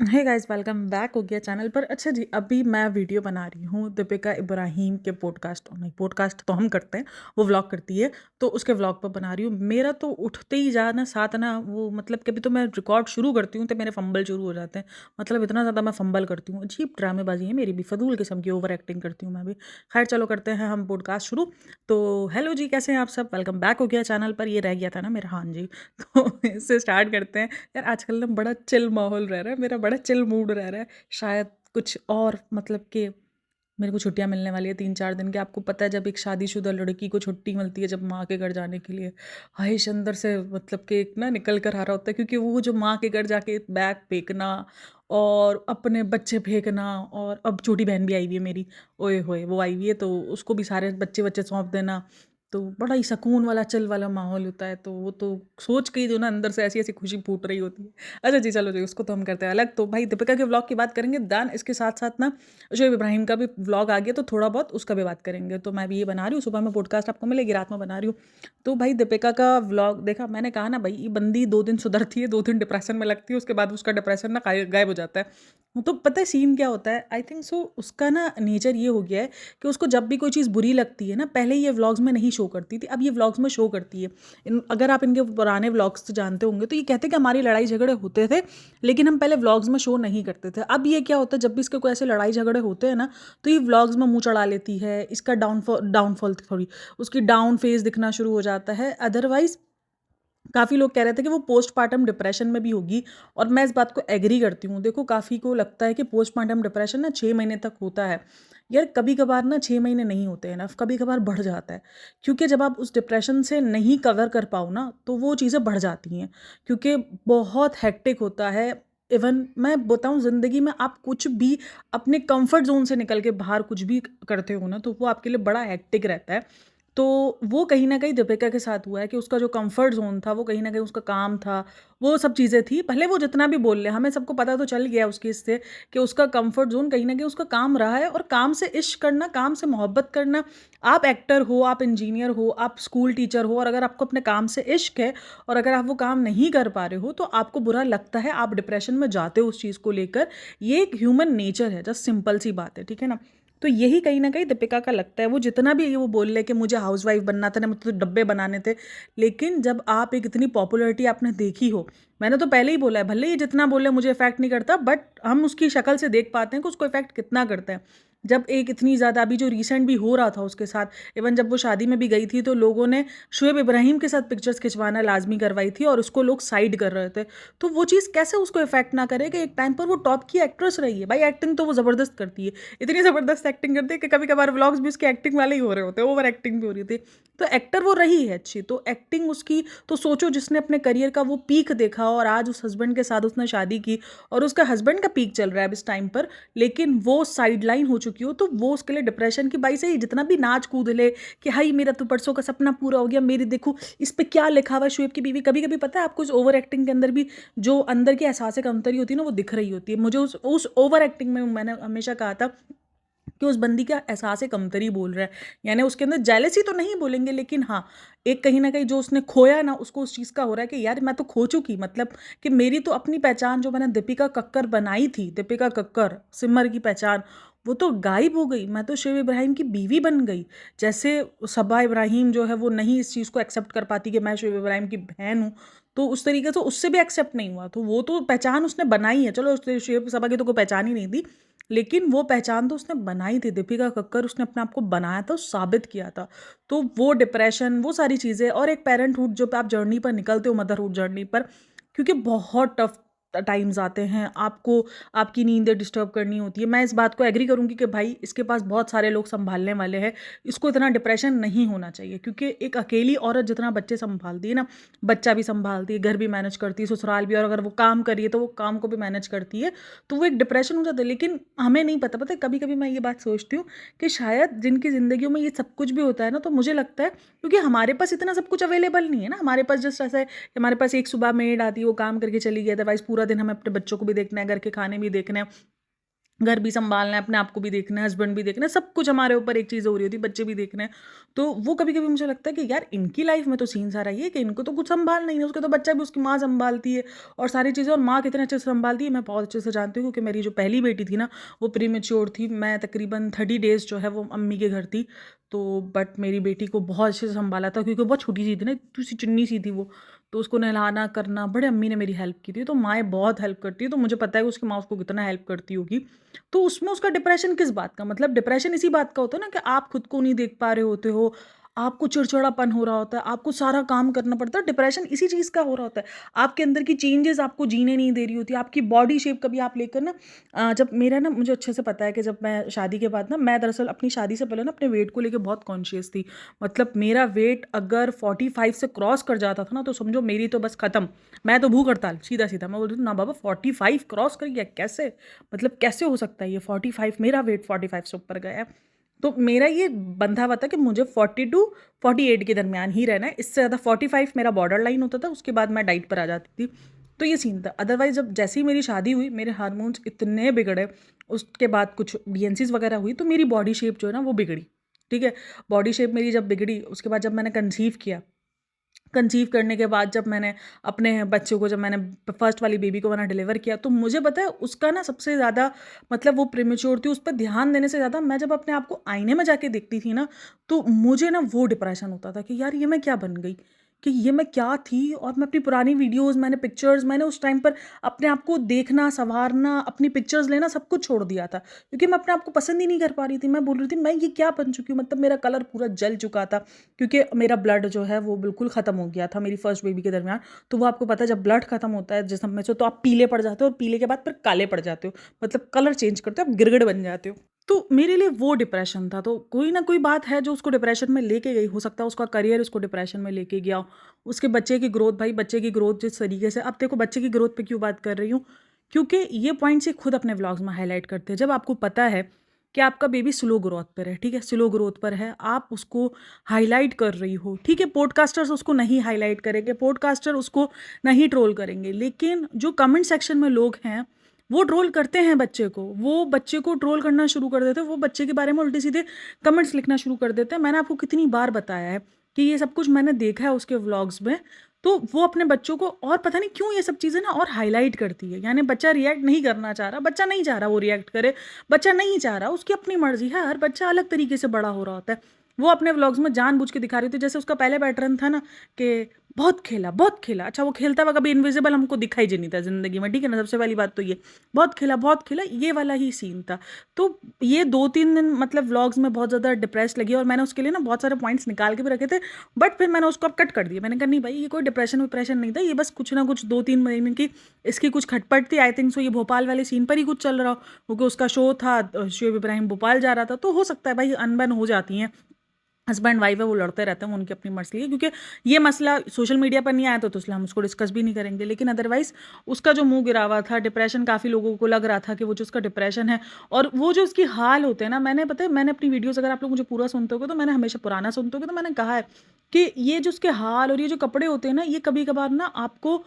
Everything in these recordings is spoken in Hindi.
हे गाइस, वेलकम बैक हो गया चैनल पर। अच्छा जी, अभी मैं वीडियो बना रही हूँ दीपिका इब्राहिम के पॉडकास्ट, नहीं पॉडकास्ट तो हम करते हैं, वो व्लॉग करती है, तो उसके व्लॉग पर बना रही हूँ। मेरा तो उठते ही जाना साथ ना वो मतलब कभी तो मैं रिकॉर्ड शुरू करती हूँ तो मेरे फंबल शुरू हो जाते हैं। मतलब इतना ज़्यादा मैं फंबल करती हूँ, अजीब ड्रामेबाजी है मेरी भी, फजूल किस्म की ओवर एक्टिंग करती हूँ मैं भी। खैर चलो करते हैं हम पॉडकास्ट शुरू। तो हेलो जी, कैसे हैं आप सब? वेलकम बैक हो गया चैनल पर। ये रह गया था ना मेरा, हाँ जी। तो इससे स्टार्ट करते हैं। यार आजकल ना बड़ा चिल माहौल रह रहा है मेरा, बड़ा चिल मूड रह रहा है। शायद कुछ और मतलब कि मेरे को छुट्टियां मिलने वाली है 3-4 दिन की। आपको पता है जब एक शादीशुदा लड़की को छुट्टी मिलती है जब माँ के घर जाने के लिए, हाइश अंदर से मतलब कि एक ना निकल कर आ रहा होता है, क्योंकि वो जो माँ के घर जाके बैग फेंकना और अपने बच्चे फेंकना, और अब छोटी बहन भी आई हुई है मेरी, ओए होए वो आई हुई है तो उसको भी सारे बच्चे बच्चे सौंप देना, तो बड़ा ही सुकून वाला चिल वाला माहौल होता है। तो वो तो सोच के ही जो ना अंदर से ऐसी ऐसी खुशी फूट रही होती है। अच्छा जी, चलो जी, उसको तो हम करते हैं अलग। तो भाई दीपिका के व्लॉग की बात करेंगे, दैन इसके साथ साथ ना शोएब इब्राहिम का भी व्लॉग आ गया तो थोड़ा बहुत उसका भी बात करेंगे। तो मैं भी ये बना रही हूँ, सुबह में पॉडकास्ट आपको मिलेगी, रात में बना रही हूँ। तो भाई दीपिका का व्लॉग देखा, मैंने कहा ना भाई ये बंदी 2 दिन सुधरती है, 2 दिन डिप्रेशन में लगती है, उसके बाद उसका डिप्रेशन ना गायब हो जाता है। तो पता है सीन क्या होता है, आई थिंक सो उसका ना नेचर ये हो गया है कि उसको जब भी कोई चीज़ बुरी लगती है ना, पहले ये व्लॉग्स में नहीं शो करती थी, अब ये व्लॉग्स में शो करती है। अगर आप इनके पुराने व्लॉग्स तो जानते होंगे, तो ये कहते हैं कि हमारी लड़ाई झगड़े होते थे लेकिन हम पहले व्लॉग्स में शो नहीं करते थे। अब ये क्या होता है, जब भी इसके कोई ऐसे लड़ाई झगड़े होते हैं ना, तो ये व्लॉग्स में मुंह चढ़ा लेती है। इसका डाउनफॉल डाउनफॉल थोड़ी उसकी डाउन फेज दिखना शुरू हो जाता है। अदरवाइज काफ़ी लोग कह रहे थे कि वो पोस्टपार्टम डिप्रेशन में भी होगी, और मैं इस बात को एग्री करती हूँ। देखो काफ़ी को लगता है कि पोस्टपार्टम डिप्रेशन ना 6 महीने तक होता है। यार कभी कभार ना 6 महीने नहीं होते हैं ना, कभी कभार बढ़ जाता है। क्योंकि जब आप उस डिप्रेशन से नहीं कवर कर पाओ ना, तो वो चीज़ें बढ़ जाती हैं, क्योंकि बहुत हेक्टिक होता है। इवन मैं बताऊं, ज़िंदगी में आप कुछ भी अपने कंफर्ट जोन से निकल के बाहर कुछ भी करते हो ना, तो वो आपके लिए बड़ा हेक्टिक रहता है। तो वो कहीं न कहीं दीपिका के साथ हुआ है कि उसका जो कम्फ़र्ट ज़ोन था, वो कहीं न कहीं उसका काम था, वो सब चीज़ें थी। भले वो जितना भी बोल ले, हमें सबको पता तो चल गया उसकी इससे कि उसका कम्फ़र्ट ज़ोन कहीं न कहीं उसका काम रहा है, और काम से इश्क करना, काम से मोहब्बत करना। आप एक्टर हो, आप इंजीनियर हो, आप स्कूल टीचर हो, और अगर आपको अपने काम से इश्क है और अगर आप वो काम नहीं कर पा रहे हो, तो आपको बुरा लगता है, आप डिप्रेशन में जाते हो उस चीज़ को लेकर। ये एक ह्यूमन नेचर है, जस्ट सिंपल सी बात है, ठीक है ना? तो यही कहीं न कहीं दीपिका का लगता है। वो जितना भी वो बोल ले कि मुझे हाउसवाइफ़ बनना था ना, मुझे तो डब्बे बनाने थे, लेकिन जब आप एक इतनी पॉपुलैरिटी आपने देखी हो, मैंने तो पहले ही बोला है, भले ही जितना बोले मुझे इफ़ेक्ट नहीं करता, बट हम उसकी शक्ल से देख पाते हैं कि उसको इफ़ेक्ट कितना करता है। जब एक इतनी ज़्यादा, अभी जो रिसेंट भी हो रहा था उसके साथ, इवन जब वो शादी में भी गई थी, तो लोगों ने शोएब इब्राहिम के साथ पिक्चर्स खिंचवाना लाज़मी करवाई थी, और उसको लोग साइड कर रहे थे। तो वो चीज़ कैसे उसको इफ़ेक्ट ना करे कि एक टाइम पर वो टॉप की एक्ट्रेस रही है। भाई एक्टिंग तो वो ज़बरदस्त करती है। इतनी ज़बरदस्त एक्टिंग करती है कि कभी-कभार व्लॉग्स भी उसकी एक्टिंग वाले ही हो रहे होते हैं, ओवर एक्टिंग भी हो रही थी। तो एक्टर वो रही है अच्छी, तो एक्टिंग उसकी, तो सोचो जिसने अपने करियर का वो पीक देखा और आज उस हस्बैंड के साथ उसने शादी की, और उसका हस्बैंड का पीक चल रहा है अब इस टाइम पर, लेकिन वो साइडलाइन हो चुकी हो, तो वो उसके लिए डिप्रेशन की बाई से ही जितना भी नाच कूद ले कि हाई मेरा तो परसों का सपना पूरा हो गया, मेरी देखो इस पे क्या लिखा हुआ है शोएब की बीवी। कभी-कभी पता है आपको, इस ओवर एक्टिंग के अंदर भी जो अंदर की एहसास कमतरी होती है ना, वो दिख रही होती है। मुझे उस ओवर एक्टिंग में मैंने हमेशा कहा था कि उस बंदी का एहसास कमतरी बोल रहा है। यानी उसके अंदर जेलसी तो नहीं बोलेंगे, लेकिन हाँ, एक कहीं न कहीं जो उसने खोया ना, उसको उस चीज़ का हो रहा है कि यार मैं तो खो चुकी, मतलब कि मेरी तो अपनी पहचान जो मैंने दीपिका कक्कर बनाई थी, दीपिका कक्कर, सिमर की पहचान, वो तो गायब हो गई। मैं तो शोएब इब्राहिम की बीवी बन गई। जैसे सबा इब्राहिम जो है वो नहीं इस चीज़ को एक्सेप्ट कर पाती कि मैं शोएब इब्राहिम की बहन हूँ, तो उस तरीके से उससे भी एक्सेप्ट नहीं हुआ। तो वो तो पहचान उसने बनाई है, चलो उसने शोएब सबा की तो कोई पहचान ही नहीं थी, लेकिन वो पहचान तो उसने बनाई थी। दीपिका कक्कर, उसने अपने आप को बनाया था, साबित किया था। तो वो डिप्रेशन, वो सारी चीज़ें, और एक पेरेंटहुड जो आप जर्नी पर निकलते हो, मदरहुड जर्नी पर, क्योंकि बहुत टफ टाइम्स आते हैं, आपको आपकी नींदें डिस्टर्ब करनी होती है। मैं इस बात को एग्री करूँगी कि भाई इसके पास बहुत सारे लोग संभालने वाले हैं, इसको इतना डिप्रेशन नहीं होना चाहिए, क्योंकि एक अकेली औरत जितना बच्चे संभालती है ना, बच्चा भी संभालती है, घर भी मैनेज करती है, ससुराल भी, और अगर वो काम करिए तो वो काम को भी मैनेज करती है, तो वो एक डिप्रेशन हो जाता है। लेकिन हमें नहीं पता, पता है कभी कभी मैं ये बात सोचती हूँ कि शायद जिनकी ज़िंदगियों में ये सब कुछ भी होता है ना, तो मुझे लगता है क्योंकि हमारे पास इतना सब कुछ अवेलेबल नहीं है ना, हमारे पास जस्ट ऐसा है कि हमारे पास एक सुबह मेड आती है, वो काम करके चली गई, अदरवाइज पूरा दिन हमें अपने बच्चों को भी देखना है, घर के खाने भी देखने हैं, घर भी सँभालना है, अपने आप को भी देखना है, हस्बैंड भी देखना है, सब कुछ हमारे ऊपर एक चीज़ हो रही होती है, बच्चे भी देखने हैं। तो वो कभी-कभी मुझे लगता है कि यार इनकी लाइफ़ में तो सीन सारा ये है कि इनको तो कुछ सँभालना ही नहीं है, उसका तो बच्चा भी उसकी माँ सँभालती है और सारी चीज़ें, और माँ कितने अच्छे से सँभालती है, मैं बहुत अच्छे से जानती हूँ, क्योंकि मेरी जो पहली बेटी थी ना, वो प्रीमैच्योर थी। मैं तकरीबन 30 डेज़ जो है वो अम्मी के घर थी। तो बट मेरी बेटी को बहुत अच्छे से सँभाला था, क्योंकि वो बहुत छोटी-सी थी ना, इतनी-सी चिन्नी-सी थी वो। तो उसको नहलाना करना बड़े अम्मी ने मेरी हेल्प की थी। तो माएँ बहुत हेल्प करती हैं, तो मुझे पता है कि उसकी माँ उसको कितना हेल्प करती होगी। तो उसमें उसका डिप्रेशन किस बात का, मतलब डिप्रेशन इसी बात का होता है ना कि आप खुद को नहीं देख पा रहे होते हो, आपको चिड़चिड़ापन हो रहा होता है, आपको सारा काम करना पड़ता है। डिप्रेशन इसी चीज़ का हो रहा होता है। आपके अंदर की चेंजेस आपको जीने नहीं दे रही होती, आपकी बॉडी शेप कभी आप लेकर ना जब मेरा ना, मुझे अच्छे से पता है कि जब मैं शादी के बाद ना, मैं दरअसल अपनी शादी से पहले ना अपने वेट को लेके बहुत कॉन्शियस थी। मतलब मेरा वेट अगर 45 से क्रॉस कर जाता था ना, तो समझो मेरी तो बस खत्म। मैं तो भूख हड़ताल, सीधा-सीधा मैं बोलती थी, ना बाबा 45 क्रॉस कर गया कैसे? मतलब कैसे हो सकता है ये 45, मेरा वेट 45 से ऊपर गया है। तो मेरा ये बंधा हुआ था कि मुझे 40 टू 48 के दरमियान ही रहना है। इससे ज़्यादा 45 मेरा बॉर्डर लाइन होता था, उसके बाद मैं डाइट पर आ जाती थी। तो ये सीन था। अदरवाइज़ जब जैसे ही मेरी शादी हुई, मेरे हार्मोन्स इतने बिगड़े, उसके बाद कुछ बीएनसीज़ वगैरह हुई, तो मेरी बॉडी शेप जो है ना वो बिगड़ी, ठीक है? बॉडी शेप मेरी जब बिगड़ी, उसके बाद जब मैंने कंसीव किया, कंसीव करने के बाद जब मैंने अपने बच्चे को, जब मैंने फर्स्ट वाली बेबी को मैंने डिलीवर किया, तो मुझे पता है उसका ना सबसे ज़्यादा, मतलब वो प्रीमेच्योर थी, उस पर ध्यान देने से ज़्यादा मैं जब अपने आप को आईने में जाके देखती थी ना, तो मुझे ना वो डिप्रेशन होता था कि यार ये मैं क्या बन गई, कि ये मैं क्या थी। और मैं अपनी पुरानी वीडियोज़, मैंने पिक्चर्स, मैंने उस टाइम पर अपने आप को देखना, सँवारना, अपनी पिक्चर्स लेना सब कुछ छोड़ दिया था, क्योंकि मैं अपने आप को पसंद ही नहीं कर पा रही थी। मैं बोल रही थी मैं ये क्या बन चुकी हूँ, मतलब मेरा कलर पूरा जल चुका था, क्योंकि मेरा ब्लड जो है वो बिल्कुल ख़त्म हो गया था मेरी फर्स्ट बेबी के दरमियान। तो वो आपको पता है, जब ब्लड ख़त्म होता है जिस्म में से, तो आप पीले पड़ जाते हो, और पीले के बाद फिर काले पड़ जाते हो, मतलब कलर चेंज करते हो, आप गिरगिट बन जाते हो। तो मेरे लिए वो डिप्रेशन था। तो कोई ना कोई बात है जो उसको डिप्रेशन में लेके गई, हो सकता है उसका करियर उसको डिप्रेशन में लेके गया हो, उसके बच्चे की ग्रोथ, भाई बच्चे की ग्रोथ जिस तरीके से, अब देखो बच्चे की ग्रोथ पे क्यों बात कर रही हूँ, क्योंकि ये पॉइंट्स ये खुद अपने व्लॉग्स में हाईलाइट करते हैं। जब आपको पता है कि आपका बेबी स्लो ग्रोथ पर है, ठीक है, स्लो ग्रोथ पर है, आप उसको हाईलाइट कर रही हो, ठीक है, पॉडकास्टर्स उसको नहीं हाईलाइट करेंगे, पॉडकास्टर उसको नहीं ट्रोल करेंगे, लेकिन जो कमेंट सेक्शन में लोग हैं वो ट्रोल करते हैं बच्चे को, वो बच्चे को ट्रोल करना शुरू कर देते हैं, वो बच्चे के बारे में उल्टे सीधे कमेंट्स लिखना शुरू कर देते हैं। मैंने आपको कितनी बार बताया है कि ये सब कुछ मैंने देखा है उसके व्लॉग्स में। तो वो अपने बच्चों को, और पता नहीं क्यों ये सब चीज़ें ना और हाईलाइट करती है, यानी बच्चा रिएक्ट नहीं करना चाह रहा, बच्चा नहीं चाह रहा वो रिएक्ट करे, बच्चा नहीं चाह रहा, उसकी अपनी मर्जी है, हर बच्चा अलग तरीके से बड़ा हो रहा होता है। वो अपने व्लॉग्स में जानबूझ के दिखा रही थी, जैसे उसका पहले पैटर्न था ना कि बहुत खेला, बहुत खेला। अच्छा, वो खेलता हुआ कभी इनविजिबल हमको दिखाई ही नहीं था ज़िंदगी में, ठीक है ना? सबसे पहली बात तो ये, बहुत खेला, ये वाला ही सीन था। तो ये 2-3 दिन मतलब व्लॉग्स में बहुत ज़्यादा डिप्रेस्ड लगी, और मैंने उसके लिए ना बहुत सारे पॉइंट्स निकाल के भी रखे थे, बट फिर मैंने उसको अब कट कर दिया। मैंने कहा नहीं भाई, ये कोई डिप्रेशन-विप्रेशन नहीं था, ये बस कुछ ना कुछ 2-3 महीने की इसकी कुछ खटपट थी। आई थिंक सो ये भोपाल वाले सीन पर ही कुछ चल रहा हो, क्योंकि उसका शो था, शोएब इब्राहिम भोपाल जा रहा था, तो हो सकता है भाई अनबन हो जाती हैं। हस्बैंड वाइफ है, वो लड़ते रहते हैं, वो उनकी अपनी मर्ज़ी है, क्योंकि ये मसला सोशल मीडिया पर नहीं आया तो इसलिए हम उसको डिस्कस भी नहीं करेंगे। लेकिन अदरवाइज़ उसका जो मुँह गिरा हुआ था, डिप्रेशन, काफ़ी लोगों को लग रहा था कि वो जो उसका डिप्रेशन है, और वो जो उसकी हाल होते हैं ना, मैंने पता है, मैंने अपनी वीडियोज़, अगर आप लोग मुझे पूरा सुनते होगे, तो मैंने हमेशा पुराना सुनते होगे, तो मैंने कहा है कि ये जो उसके हाल और ये जो कपड़े होते हैं ना, ये कभी-कभार ना आपको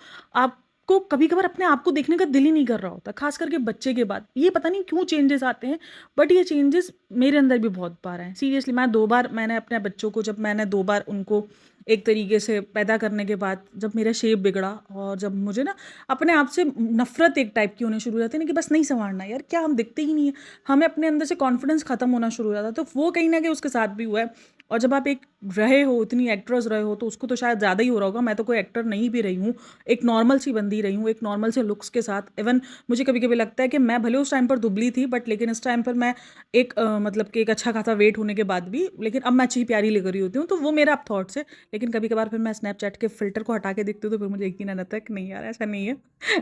कभी-कभार अपने आप को देखने का दिल ही नहीं कर रहा होता, ख़ास करके बच्चे के बाद। ये पता नहीं क्यों चेंजेस आते हैं, बट ये चेंजेस मेरे अंदर भी बहुत बार आए हैं। सीरियसली, मैं 2 बार, मैंने अपने बच्चों को, जब मैंने 2 बार उनको एक तरीके से पैदा करने के बाद, जब मेरा शेप बिगड़ा, और जब मुझे ना अपने आप से नफ़रत एक टाइप की होनी शुरू हो जाती है ना, कि बस नहीं सँवारना यार, क्या हम दिखते ही नहीं हैं। हमें अपने अंदर से कॉन्फिडेंस ख़त्म होना शुरू हो जाता है। तो वो कहीं न कहीं उसके साथ भी हुआ है। और जब आप एक रहे हो, इतनी एक्ट्रेस रहे हो, तो उसको तो शायद ज़्यादा ही हो रहा होगा। मैं तो कोई एक्टर नहीं भी रही हूँ, एक नॉर्मल सी बंदी रही हूँ, एक नॉर्मल से लुक्स के साथ। इवन मुझे कभी-कभी लगता है कि मैं भले उस टाइम पर दुबली थी, बट लेकिन इस टाइम पर मैं एक मतलब कि एक अच्छा खासा वेट होने के बाद भी, लेकिन अब मैं अच्छी प्यारी लग रही होती हूँ, तो वो मेरा अब थॉट्स है। लेकिन कभी-कभार फिर मैं स्नैपचैट के फ़िल्टर को हटा के देखती हूँ, तो फिर मुझे यकीन आने लगता है कि नहीं यार, ऐसा नहीं है।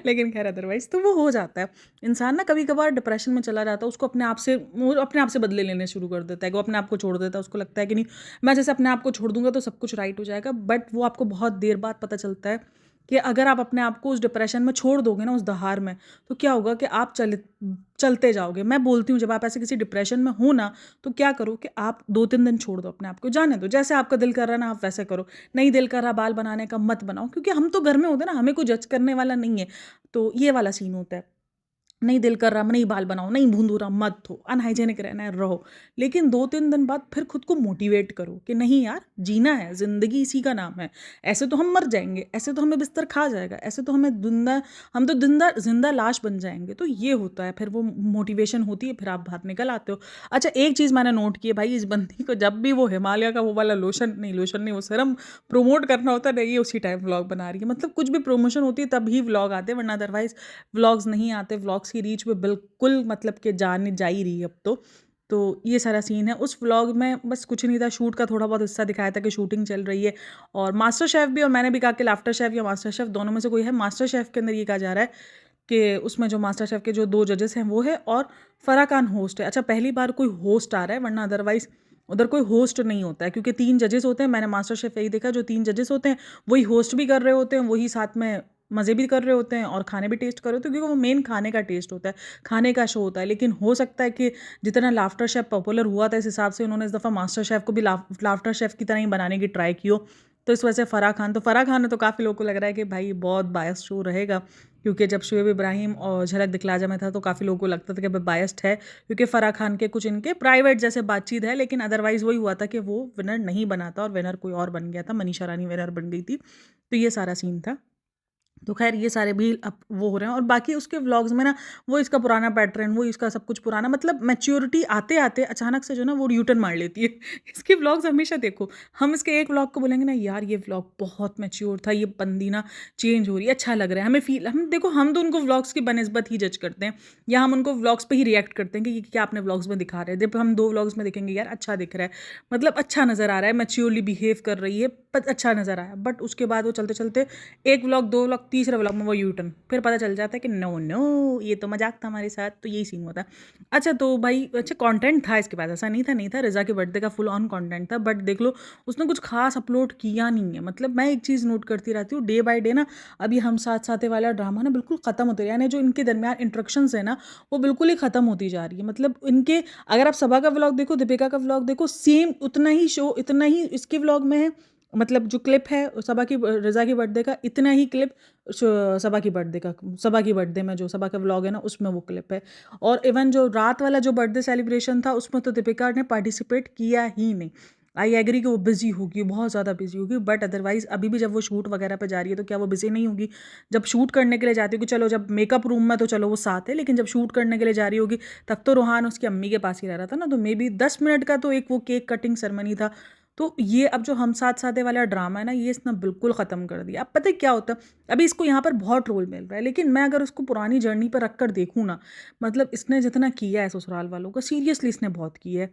लेकिन ख़ैर अदरवाइज़ तो वो हो जाता है। इंसान ना कभी-कभार डिप्रेशन में चला जाता है, उसको अपने आप से, वो अपने आप से बदले लेने शुरू कर देता है, कि वो अपने आप को छोड़ देता है। उसको लगता है कि नहीं, मैं जैसे अपने आप को छोड़ दूँगा तो सब कुछ राइट हो जाएगा, बट वो आपको बहुत देर बाद पता चलता है कि अगर आप अपने आप को उस डिप्रेशन में छोड़ दोगे ना, उस दहार में, तो क्या होगा कि आप चलते जाओगे। मैं बोलती हूँ, जब आप ऐसे किसी डिप्रेशन में हो ना, तो क्या करो कि आप 2-3 दिन छोड़ दो अपने आप को, जाने दो। जैसे आपका दिल कर रहा है ना, आप वैसे करो। नहीं दिल कर रहा बाल बनाने का, मत बनाओ, क्योंकि हम तो घर में होते हैं ना, हमें कोई जज करने वाला नहीं है। तो ये वाला सीन होता है। नहीं दिल कर रहा, नहीं बाल बनाओ, नहीं भूंदूरा मत हो, अनहाइजीनिक रहना है रहो। लेकिन 2-3 दिन बाद फिर खुद को मोटिवेट करो कि नहीं यार, जीना है, ज़िंदगी इसी का नाम है। ऐसे तो हम मर जाएँगे, ऐसे तो हमें बिस्तर खा जाएगा, ऐसे तो हम तो ज़िंदा लाश बन जाएँगे। तो ये होता है, फिर वो मोटिवेशन होती है, फिर आप बाहर निकल आते हो। अच्छा, एक चीज़ मैंने नोट की है भाई, इस बंदी को जब भी वो हिमालय का वो वाला लोशन नहीं, वो सीरम प्रमोट करना होता है ना, ये उसी टाइम व्लॉग बना रही है। मतलब कुछ भी प्रमोशन होती है तभी व्लॉग आते हैं, वरना अदरवाइज़ व्लॉग्स नहीं आते। व्लॉग्स की रीच पे बिल्कुल मतलब कि जाने जा ही रही है अब तो। तो ये सारा सीन है। उस व्लॉग में बस कुछ नहीं था, शूट का थोड़ा बहुत हिस्सा दिखाया था कि शूटिंग चल रही है, और मास्टर शेफ़ भी, और मैंने भी कहा कि लाफ्टर शेफ़ या मास्टर शेफ़ दोनों में से कोई है। मास्टर शेफ़ के अंदर ये कहा जा रहा है कि उसमें जो मास्टर शेफ़ के जो 2 जजेस हैं वो है, और फराह खान होस्ट है। अच्छा, पहली बार कोई होस्ट आ रहा है, वरना अदरवाइज़ उधर कोई होस्ट नहीं होता है, क्योंकि 3 जजेस होते हैं। मैंने मास्टर शेफ़ यही देखा, जो 3 जजेस होते हैं वही होस्ट भी कर रहे होते हैं, वही साथ में मज़े भी कर रहे होते हैं और खाने भी टेस्ट कर रहे होते हैं, क्योंकि वो मेन खाने का टेस्ट होता है, खाने का शो होता है। लेकिन हो सकता है कि जितना लाफ्टर शेफ़ पॉपुलर हुआ था, इस हिसाब से उन्होंने इस दफ़ा मास्टर शेफ़ को भी लाफ्टर शेफ़ की तरह ही बनाने की ट्राई की हो। तो इस वजह से फ़राह खान ने तो काफ़ी लोगों को लग रहा है कि भाई बहुत बायस शो रहेगा, क्योंकि जब शुएब इब्राहिम और झलक दिखला जा में था तो काफ़ी लोगों को लगता था कि भाई बायस्ड है, क्योंकि फ़राह खान के कुछ इनके प्राइवेट जैसे बातचीत है। लेकिन अदरवाइज़ वही हुआ था कि वो विनर नहीं बना था और विनर कोई और बन गया था, मनीषा रानी विनर बन गई थी। तो ये सारा सीन था। तो ख़ैर ये सारे भी अब वो हो रहे हैं, और बाकी उसके व्लॉग्स में ना वो इसका पुराना पैटर्न, वो इसका सब कुछ पुराना, मतलब मैच्योरिटी आते-आते अचानक से जो ना वो यू-टर्न मार लेती है। इसके व्लॉग्स हमेशा देखो, हम इसके एक व्लॉग को बोलेंगे ना यार ये व्लॉग बहुत मैच्योर था, ये बंदी ना चेंज हो रही है, अच्छा लग रहा है, हमें फ़ील, हम देखो हम तो उनको व्लॉग्स की बनिस्बत ही जज करते हैं, या हम उनको व्लॉग्स पे ही रिएक्ट करते हैं कि ये क्या आपने व्लॉग्स में दिखा रहे हैं। जब हम 2 व्लॉग्स में देखेंगे यार अच्छा दिख रहा है, मतलब अच्छा नज़र आ रहा है, मैच्योरली बिहेव कर रही है, अच्छा नज़र आया, बट उसके बाद वो चलते-चलते 1 व्लॉग, 2 व्लॉग, तीसरे व्लॉग में वो यू टर्न, फिर पता चल जाता है कि नो, नो ये तो मज़ाक था हमारे साथ, तो यही सीन होता है। अच्छा तो भाई अच्छा कंटेंट था इसके पास, ऐसा नहीं था, रिज़ा के बर्थडे का फुल ऑन कंटेंट था, बट देख लो उसने कुछ खास अपलोड किया नहीं है। मतलब मैं एक चीज़ नोट करती रहती हूँ, डे बाय डे ना अब ये हम साथ साथे वाला ड्रामा ना बिल्कुल ख़त्म होते रहा है, यानी जो इनके दरमियान इंटरेक्शंस है ना वो बिल्कुल ही ख़त्म होती जा रही है। मतलब इनके, अगर आप सबा का व्लॉग देखो, दीपिका का व्लॉग देखो, सेम उतना ही शो, इतना ही इसके व्लॉग में है, मतलब जो क्लिप है सबा की रज़ा की बर्थडे का, इतना ही क्लिप सबा की बर्थडे में जो सबा का व्लॉग है ना उसमें वो क्लिप है। और इवन जो रात वाला जो बर्थडे सेलिब्रेशन था उसमें तो दीपिका ने पार्टिसिपेट किया ही नहीं। आई एग्री कि वो बिजी होगी, बहुत ज़्यादा बिजी होगी, बट अदरवाइज अभी भी जब वो शूट वगैरह पे जा रही है तो क्या वो बिजी नहीं होगी? जब शूट करने के लिए जाती होगी, चलो जब मेकअप रूम में तो चलो वो साथ है, लेकिन जब शूट करने के लिए जा रही होगी तब तो रोहान उसकी अम्मी के पास ही रह रहा था ना, तो मे बी 10 मिनट का तो एक वो केक कटिंग सेरेमनी था। तो ये अब जो हम साथ साथे वाला ड्रामा है ना, ये इसने बिल्कुल ख़त्म कर दिया। अब पता है क्या होता है, अभी इसको यहाँ पर बहुत ट्रोल मिल रहा है, लेकिन मैं अगर उसको पुरानी जर्नी पर रख कर देखूँ ना, मतलब इसने जितना किया है ससुराल वालों का, सीरियसली इसने बहुत किया है।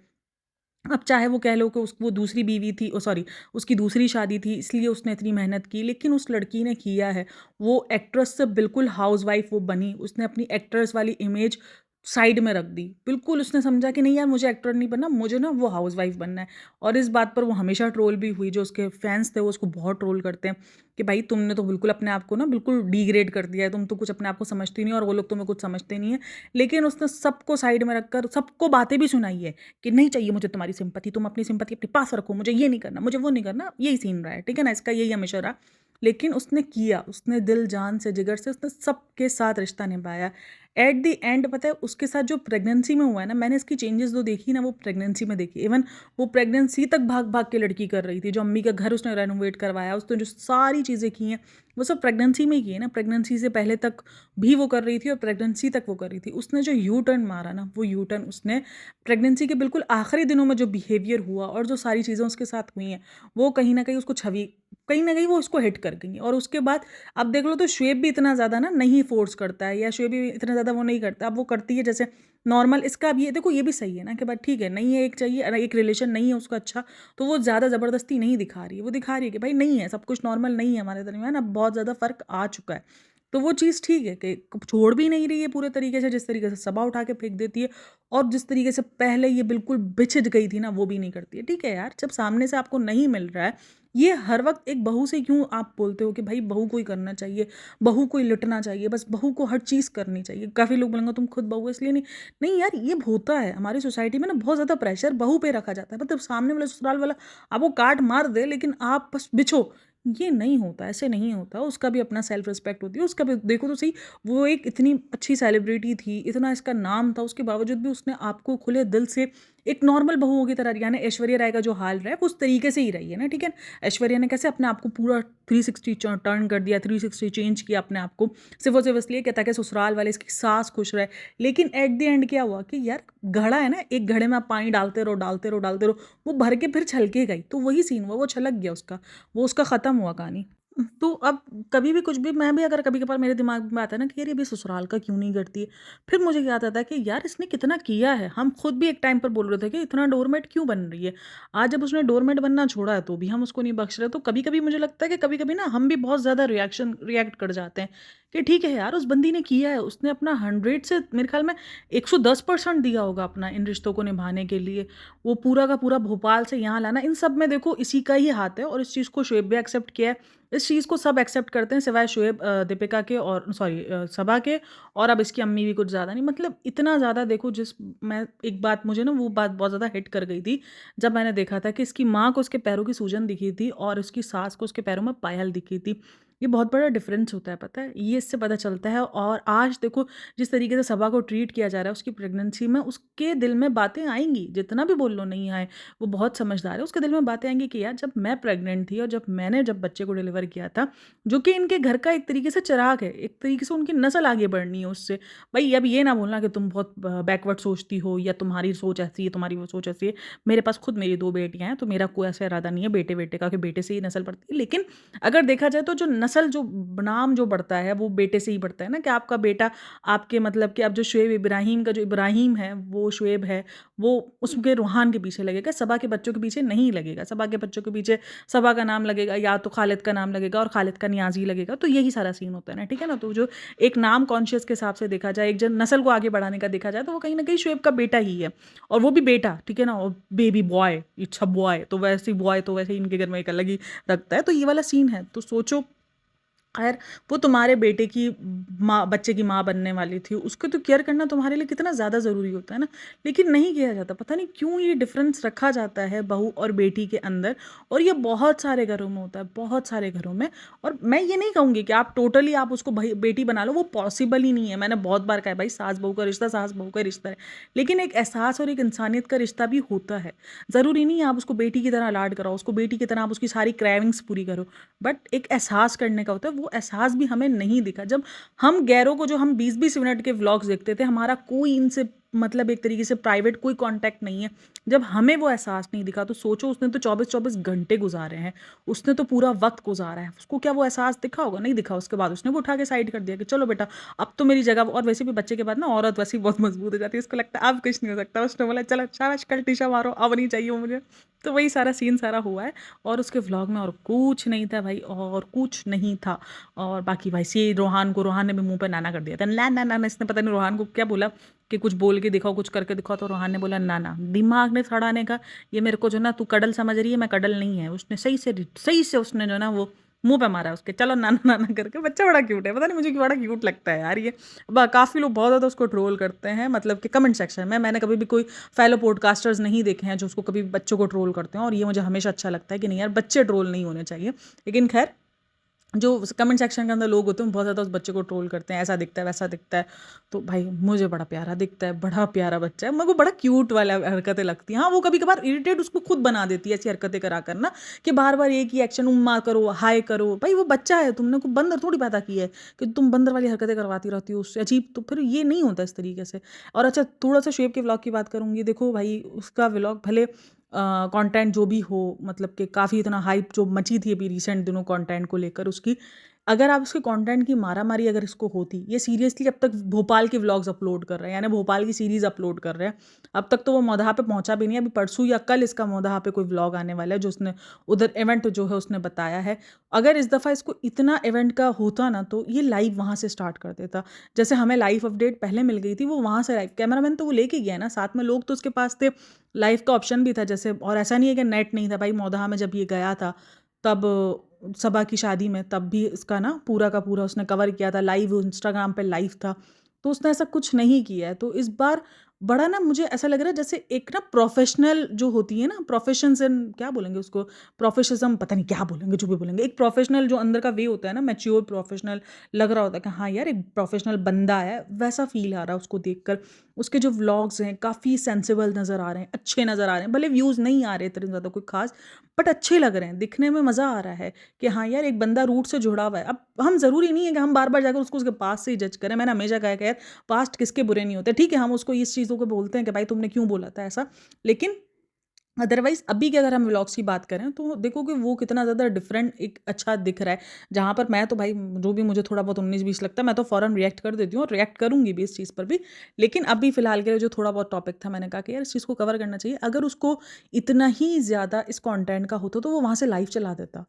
अब चाहे वो कह लो कि वो दूसरी बीवी थी, ओ सॉरी, उसकी दूसरी शादी थी इसलिए उसने इतनी मेहनत की, लेकिन उस लड़की ने किया है, वो एक्ट्रेस से बिल्कुल हाउसवाइफ वो बनी, उसने अपनी एक्ट्रेस वाली इमेज साइड में रख दी, बिल्कुल उसने समझा कि नहीं यार मुझे एक्टर नहीं बनना, मुझे ना वो हाउसवाइफ बनना है। और इस बात पर वो हमेशा ट्रोल भी हुई, जो उसके फैंस थे वो उसको बहुत ट्रोल करते हैं कि भाई तुमने तो बिल्कुल अपने आप को ना बिल्कुल डिग्रेड कर दिया है, तुम तो कुछ अपने आप को समझती नहीं और वो लोग तुम्हें कुछ समझते नहीं है। लेकिन उसने सबको साइड में रखकर सबको बातें भी सुनाई है कि नहीं चाहिए मुझे तुम्हारी सिंपैथी, तुम अपनी सिंपैथी अपने पास रखो, मुझे ये नहीं करना, मुझे वो नहीं करना, यही सीन रहा है, ठीक है ना, इसका यही हमेशा रहा। लेकिन उसने किया, उसने दिल जान से जिगर से उसने सबके साथ रिश्ता निभाया। एट द एंड पता है उसके साथ जो प्रेगनेंसी में हुआ है ना, मैंने इसकी चेंजेस जो देखी ना वो प्रेगनेंसी में देखी। इवन वो प्रेगनेंसी तक भाग भाग के लड़की कर रही थी, जो अम्मी का घर उसने रेनोवेट करवाया, उसने जो सारी चीज़ें की हैं वो सब प्रेगनेंसी में ही की है ना। प्रेगनेंसी से पहले तक भी वो कर रही थी और प्रेगनेंसी तक वो कर रही थी। उसने जो यू टर्न मारा ना, वो यू टर्न उसने प्रेगनेंसी के बिल्कुल आखिरी दिनों में जो बिहेवियर हुआ और जो सारी चीज़ें उसके साथ हुई हैं, वो कहीं ना कहीं उसको छवि, कहीं ना कहीं वो उसको हिट कर गई। और उसके बाद अब देख लो तो शुएब भी इतना ज़्यादा ना नहीं फोर्स करता है, या शुएब भी इतना ज़्यादा वो नहीं करता, अब वो करती है जैसे नॉर्मल। इसका अब ये देखो, ये भी सही है ना कि बात ठीक है, नहीं है एक चाहिए, एक रिलेशन नहीं है उसका अच्छा, तो वो ज़्यादा ज़बरदस्ती नहीं दिखा रही है, वो दिखा रही है कि भाई नहीं है, सब कुछ नॉर्मल नहीं है हमारे दरमियान, अब बहुत ज़्यादा फ़र्क आ चुका है। तो वो चीज़ ठीक है कि छोड़ भी नहीं रही है पूरे तरीके से, जिस तरीके से सबा उठा के फेंक देती है, और जिस तरीके से पहले ये बिल्कुल बिछड़ गई थी ना, वो भी नहीं करती है। ठीक है यार, जब सामने से आपको नहीं मिल रहा है, ये हर वक्त एक बहू से क्यों आप बोलते हो कि भाई बहू को ही करना चाहिए, बहू को ही लिटना चाहिए, बस बहू को हर चीज़ करनी चाहिए। काफ़ी लोग बोलेंगे तुम खुद बहू हो इसलिए नहीं। नहीं यार, ये होता है हमारी सोसाइटी में ना, बहुत ज़्यादा प्रेशर बहू पे रखा जाता है, मतलब सामने वाला ससुराल वाला आपको काट मार दे लेकिन आप बस बिछो, ये नहीं होता, ऐसे नहीं होता। उसका भी अपना सेल्फ रिस्पेक्ट होती है, उसका भी देखो तो सही। वो एक इतनी अच्छी सेलिब्रिटी थी, इतना इसका नाम था, उसके बावजूद भी उसने आपको खुले दिल से एक नॉर्मल बहुओं की तरह, यानी ऐश्वर्या राय का जो हाल रहा है वो उस तरीके से ही रही है ना, ठीक है। ऐश्वर्या ने कैसे अपने आप को पूरा 360 टर्न कर दिया, 360 चेंज किया अपने आप को, सिर्फ और सिर्फ इसलिए कहता है कि ससुराल वाले इसकी सास खुश रहे। लेकिन एट द एंड क्या हुआ कि यार, घड़ा है ना, एक घड़े में आप पानी डालते रहो डालते रहो डालते रहो, वो भर के फिर छलके गई, तो वही सीन हुआ, वो छलक गया उसका, वो उसका ख़त्म हुआ कहानी। तो अब कभी भी कुछ भी, मैं भी अगर कभी-कभार मेरे दिमाग में आता है ना कि यार ये भी ससुराल का क्यों नहीं करती है, फिर मुझे याद आता है कि यार इसने कितना किया है। हम खुद भी एक टाइम पर बोल रहे थे कि इतना डोरमेट क्यों बन रही है। आज जब उसने डोरमेट बनना छोड़ा है तो भी हम उसको नहीं बख्श रहे। तो कभी-कभी मुझे लगता है कि कभी-कभी ना हम भी बहुत ज़्यादा रिएक्ट कर जाते हैं कि ठीक है यार, उस बंदी ने किया है, उसने अपना 100 से मेरे ख़्याल में 110% दिया होगा अपना इन रिश्तों को निभाने के लिए। वो पूरा का पूरा भोपाल से यहाँ लाना, इन सब में देखो इसी का ही हाथ है, और इस चीज़ को शुएब भी एक्सेप्ट किया है। इस चीज़ को सब एक्सेप्ट करते हैं सिवाय शुएब, दीपिका के और सॉरी सबा के, और अब इसकी अम्मी भी कुछ ज़्यादा नहीं। मतलब इतना ज़्यादा देखो, जिस मैं एक बात, मुझे ना वो बात बहुत ज़्यादा हिट कर गई थी, जब मैंने देखा था कि इसकी माँ को उसके पैरों की सूजन दिखी थी और उसकी सास को उसके पैरों में पायल दिखी थी। ये बहुत बड़ा डिफरेंस होता है, पता है? ये इससे पता चलता है। और आज देखो जिस तरीके से सबा को ट्रीट किया जा रहा है उसकी प्रेगनेंसी में, उसके दिल में बातें आएँगी, जितना भी बोल लो नहीं आए, वो बहुत समझदार है। उसके दिल में बातें आएँगी कि यार, जब मैं प्रेग्नेंट थी और जब बच्चे को डिलीवर किया था, जो कि इनके घर का एक तरीके से चिराग है, एक तरीके से उनकी नस्ल आगे बढ़नी है उससे। भई अब ये ना बोलना कि तुम बहुत बैकवर्ड सोचती हो या तुम्हारी सोच ऐसी है, तुम्हारी वो सोच ऐसी है। मेरे पास खुद मेरी 2 बेटियाँ हैं, तो मेरा कोई ऐसा इरादा नहीं है बेटे-बेटे का कि बेटे से ही नस्ल बढ़ती है। लेकिन अगर देखा जाए तो जो नस्ल, जो नाम जो बढ़ता है वो बेटे से ही बढ़ता है ना, कि आपका बेटा, आपके मतलब कि अब जो शुएब इब्राहिम का जो इब्राहिम है, वो शुएब है, वो उसके रूहान के पीछे लगेगा, सबा के बच्चों के पीछे नहीं लगेगा। सबा के बच्चों के पीछे सबा का नाम लगेगा, या तो खालिद का नाम लगेगा और खालिद का नियाज़ी लगेगा। तो यही सारा सीन होता है ना, ठीक है ना? तो जो एक नाम कॉन्शियस के हिसाब से देखा जाए, एक जन नस्ल को आगे बढ़ाने का देखा जाए, तो वो कहीं न कहीं शुएब का बेटा ही है। और वो भी बेटा, ठीक है ना? और baby boy, it's a boy, तो वैसे ही बॉय तो वैसे ही इनके घर में एक अलग ही रखता है। तो ये वाला सीन है। तो सोचो, खैर, वो तुम्हारे बेटे की माँ, बच्चे की माँ बनने वाली थी, उसको तो केयर करना तुम्हारे लिए कितना ज़्यादा ज़रूरी होता है ना, लेकिन नहीं किया जाता। पता नहीं क्यों ये डिफ़रेंस रखा जाता है बहू और बेटी के अंदर, और ये बहुत सारे घरों में होता है, बहुत सारे घरों में। और मैं ये नहीं कहूँगी कि आप टोटली आप उसको भई बेटी बना लो, वो पॉसिबल ही नहीं है। मैंने बहुत बार कहा है भाई, सास-बहू का रिश्ता सास-बहू का रिश्ता है, लेकिन एक एहसास और एक इंसानियत का रिश्ता भी होता है। ज़रूरी नहीं है आप उसको बेटी की तरह लाड कराओ, उसको बेटी की तरह आप उसकी सारी क्रेविंग्स पूरी करो। बट एक एहसास करने का होता है, वो एहसास भी हमें नहीं दिखा। जब हम गैरों को, जो हम 20-20 मिनट के व्लॉग्स देखते थे, हमारा कोई इनसे मतलब एक तरीके से प्राइवेट कोई कॉन्टैक्ट नहीं है, जब हमें वो एहसास नहीं दिखा, तो सोचो उसने तो 24-24 घंटे गुजारे हैं, उसने तो पूरा वक्त गुजारा है, उसको क्या वो एहसास दिखा होगा? नहीं दिखा। उसके बाद उसने वो उठा के साइड कर दिया कि चलो बेटा, अब तो मेरी जगह। और वैसे भी बच्चे के बाद ना औरत वैसे ही बहुत मजबूत हो जाती है, उसको लगता है अब कुछ नहीं हो सकता। उसने बोला चलो शाबाश, कल टीशा मारो, अब नहीं चाहिए वो मुझे। तो वही सारा सीन सारा हुआ है। और उसके व्लॉग में और कुछ नहीं था भाई, और कुछ नहीं था। और बाकी भाई से रोहान ने भी मुँह पे नाना कर दिया था। ना, ना, ना, ना, इसने पता नहीं रोहान को क्या बोला कि कुछ बोल के दिखाओ, कुछ करके दिखाओ, तो रोहान ने बोला ना, ना। दिमाग ने सड़ाने का, ये मेरे को जो ना तू कडल समझ रही है, मैं कडल नहीं है। उसने सही से उसने जो ना वो मुँह पे मारा उसके, चलो नाना, नाना करके। बच्चा बड़ा क्यूट है, पता नहीं मुझे क्यों बड़ा क्यूट लगता है यार ये। काफ़ी लोग बहुत ज़्यादा उसको ट्रोल करते हैं, मतलब कि कमेंट सेक्शन में। मैंने कभी भी कोई फेलो पॉडकास्टर्स नहीं देखे हैं जो उसको कभी बच्चों को ट्रोल करते हैं, और ये मुझे हमेशा अच्छा लगता है कि नहीं यार, बच्चे ट्रोल नहीं होने चाहिए। लेकिन खैर, जो कमेंट सेक्शन के अंदर लोग होते हैं, वो बहुत ज़्यादा उस बच्चे को ट्रोल करते हैं, ऐसा दिखता है, वैसा दिखता है। तो भाई मुझे बड़ा प्यारा दिखता है, बड़ा प्यारा बच्चा है, मेरे को बड़ा क्यूट वाला हरकतें लगती हैं। हाँ, वो कभी कभार इरिटेट उसको खुद बना देती है ऐसी हरकतें करा कर ना, कि बार बार एक ही एक्शन, उम्मा करो, हाय करो। भाई वो बच्चा है, तुमने को बंदर थोड़ी पैदा की है कि तुम बंदर वाली हरकतें करवाती रहती हो उससे, अजीब। तो फिर ये नहीं होता इस तरीके से। और अच्छा, थोड़ा सा शेप के व्लॉग की बात करूँगी। देखो भाई, उसका व्लॉग भले कंटेंट जो भी हो, मतलब कि काफ़ी इतना हाइप जो मची थी अभी रिसेंट दिनों कंटेंट को लेकर उसकी, अगर आप उसके कंटेंट की मारामारी अगर इसको होती, ये सीरियसली अब तक भोपाल के व्लॉग्स अपलोड कर रहे हैं, यानी भोपाल की सीरीज़ अपलोड कर रहे हैं। अब तक तो वो मौदहा पे पहुंचा भी नहीं है। अभी परसों या कल इसका मौदहा पे कोई व्लॉग आने वाला है, जो उसने उधर इवेंट जो है उसने बताया है। अगर इस दफ़ा इसको इतना इवेंट का होता ना, तो ये लाइव वहाँ से स्टार्ट कर देता। जैसे हमें लाइव अपडेट पहले मिल गई थी, वो वहाँ से लाइव कैमरामैन तो वो लेके गया ना, साथ में लोग तो उसके पास थे, लाइव का ऑप्शन भी था जैसे। और ऐसा नहीं है कि नेट नहीं था भाई, मौदहा में जब ये गया था तब, सबा की शादी में, तब भी इसका ना पूरा का पूरा उसने कवर किया था, लाइव इंस्टाग्राम पे लाइव था। तो उसने ऐसा कुछ नहीं किया है। तो इस बार बड़ा ना मुझे ऐसा लग रहा है जैसे एक ना प्रोफ़ेशनल जो होती है ना, प्रोफ़ेशंस इन क्या बोलेंगे उसको? प्रोफ़ेशनिज़्म पता नहीं क्या बोलेंगे, जो भी बोलेंगे। एक प्रोफ़ेशनल जो अंदर का वे होता है ना, मैच्योर प्रोफ़ेशनल लग रहा होता है कि हाँ यार, एक प्रोफ़ेशनल बंदा है, वैसा फ़ील आ रहा है उसको देखकर। उसके जो व्लॉग्स हैं, काफ़ी सेंसिबल नज़र आ रहे हैं, अच्छे नज़र आ रहे हैं। भले व्यूज़ नहीं आ रहे इतने ज़्यादा कोई ख़ास, बट अच्छे लग रहे हैं, दिखने में मज़ा आ रहा है कि हाँ यार, एक बंदा रूट से जुड़ा हुआ है। अब हम ज़रूरी नहीं है कि हम बार-बार जाकर उसको उसके पास से ही जज करें। मैंने हमेशा कहा है कि यार, पास्ट किसके बुरे नहीं होते। ठीक है, हम उसको इस चीज़ों को बोलते हैं कि भाई तुमने क्यों बोला था ऐसा, लेकिन अदरवाइज़ अभी की अगर हम व्लॉग्स की बात करें तो देखो कि वो कितना ज़्यादा डिफरेंट एक अच्छा दिख रहा है। जहाँ पर मैं तो भाई जो भी मुझे थोड़ा बहुत 19-20 लगता है मैं तो फ़ौरन रिएक्ट कर देती हूँ और रिएक्ट करूँगी भी इस चीज़ पर भी। लेकिन अभी फ़िलहाल के लिए जो थोड़ा बहुत टॉपिक था मैंने कहा कि यार इस चीज़ को कवर करना चाहिए। अगर उसको इतना ही ज़्यादा इस कंटेंट का होता तो वो वहाँ से लाइव चला देता।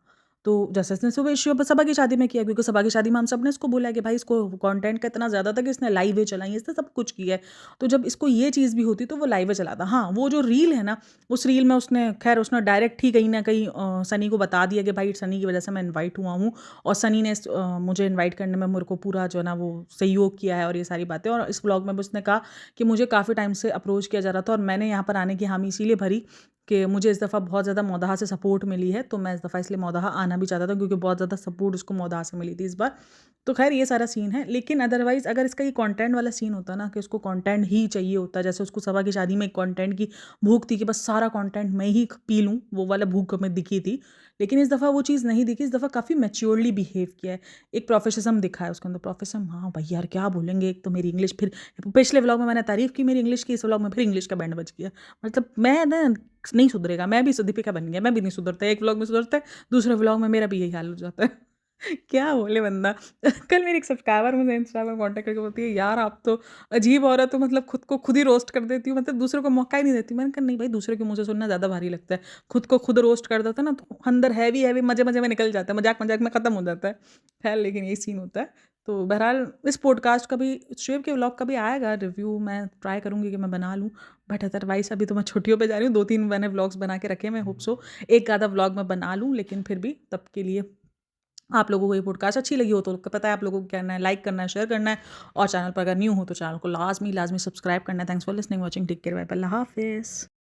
तो जैसे इसने सुबह शिव सबा की शादी में किया, क्योंकि सबा की शादी में हम सब ने इसको बोला है कि भाई इसको कंटेंट का इतना ज़्यादा था कि इसने लाइवें चलाई हैं, इसने सब कुछ किया है। तो जब इसको ये चीज़ भी होती तो वो लाइवें चलाता। हाँ, वो जो रील है ना, उस रील में उसने खैर उसने डायरेक्ट ही कहीं न कहीं सनी को बता दिया कि भाई सनी की वज़ह से मैं इनवाइट हुआ हूँ और सनी ने मुझे इनवाइट करने में मेरे को पूरा जो है ना वो सहयोग किया है और ये सारी बातें। और इस व्लॉग में भी उसने कहा कि मुझे काफ़ी टाइम से अप्रोच किया जा रहा था और मैंने यहाँ पर आने की हामी इसीलिए भरी कि मुझे इस दफ़ा बहुत ज़्यादा मोदाहा से सपोर्ट मिली है, तो मैं इस दफ़ा इसलिए मोदाहा आना भी चाहता था क्योंकि बहुत ज़्यादा सपोर्ट उसको मोदाहा से मिली थी इस बार। तो खैर ये सारा सीन है, लेकिन अदरवाइज़ अगर इसका ये कंटेंट वाला सीन होता ना कि उसको कंटेंट ही चाहिए होता, जैसे उसको सबा की शादी में एक कंटेंट की भूख थी कि बस सारा कंटेंट मैं ही पी लूँ, वो वाला भूख हमें दिखी थी। लेकिन इस दफ़ा वो चीज़ नहीं दिखी, इस दफ़ा काफ़ी मैच्योरली बिहेव किया है। एक प्रोफेशनिज़्म दिखा है उसके अंदर, प्रोफेशनिज़्म हाँ भाई यार क्या बोलेंगे, एक तो मेरी इंग्लिश फिर पिछले व्लॉग में मैंने तारीफ़ की मेरी इंग्लिश की, इस व्लॉग में फिर इंग्लिश का बैंड बज गया। मतलब मैं ना नहीं सुधरेगा, मैं भी दीपिका बन गया, मैं भी नहीं सुधरता। एक व्लॉग में सुधरता है, दूसरे व्लॉग में मेरा भी यही हाल हो जाता है। क्या बोले बंदा। कल मेरी एक सब्सक्राइबर मुझे इंस्टा में कॉन्टैक्ट करके बोलती है, "यार आप तो अजीब औरत हो, मतलब खुद को खुद ही रोस्ट कर देती हो, मतलब दूसरों को मौका ही नहीं देती।" मैंने कहा, "नहीं भाई, दूसरे के मुँह से सुनना ज़्यादा भारी लगता है। खुद को खुद रोस्ट कर देते हैं ना, तो अंदर हैवी-हैवी मज़े-मज़े में निकल जाता है, मज़ाक-मज़ाक में ख़त्म हो जाता है।" खैर लेकिन यही सीन होता है। तो बहरहाल इस पॉडकास्ट का भी, शुएब के व्लॉग का भी आएगा रिव्यू, मैं ट्राई करूँगी कि मैं बना लूँ। बट अदरवाइज़ अभी तो मैं छुट्टियों पे जा रही हूँ, 2-3 मैंने व्लॉग्स बना के रखे हैं, मैं होप सो एक आधा व्लॉग मैं बना लूँ, लेकिन फिर भी तब के लिए आप लोगों को ये पॉडकास्ट अच्छी लगी हो तो पता है आप लोगों को क्या करना है, लाइक करना है, शेयर करना है और चैनल पर अगर न्यू हो तो चैनल को लाज़मी सब्सक्राइब करना है। Thanks for listening, watching, take care, bye bye, अल्लाह हाफ़िज़।